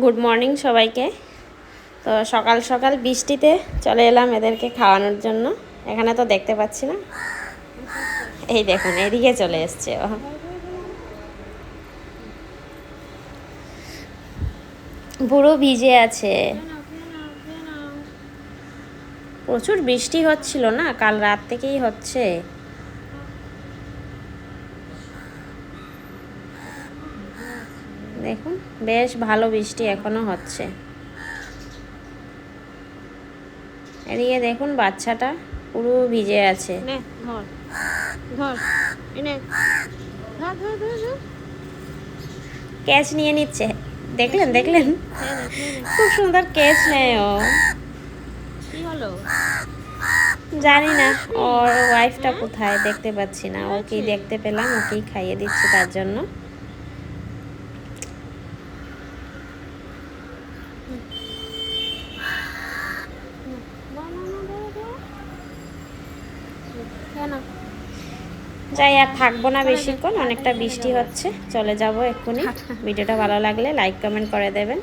Good morning সবাইকে। তো সকাল সকাল বৃষ্টিতে চলে এলাম এদেরকে খাওয়ানোর জন্য। এখানে তো দেখতে পাচ্ছি না, এই দেখুন এদিকে চলে এসছে ও। পুরো ভিজে আছে, প্রচুর বৃষ্টি হচ্ছিল না, কাল রাত থেকেই হচ্ছে। দেখুন বেশ ভালো বৃষ্টি এখনো হচ্ছে। এদিকে দেখুন বাচ্চাটা পুরো ভিজে আছে। ক্যাচ নিয়ে নিচ্ছে, দেখলেন দেখলেন খুব সুন্দর ক্যাচ নেয় ও। কি হলো জানি না ওর ওয়াইফটা কোথায়, দেখতে পাচ্ছি না। ওকেই দেখতে পেলাম, ওকেই খাইয়ে দিচ্ছি তার জন্য। যাই আর থাকবো না বেশিক্ষণ, অনেকটা বৃষ্টি হচ্ছে, চলে যাব এক্ষুনি। ভিডিওটা ভালো লাগলে লাইক কমেন্ট করে দেবেন।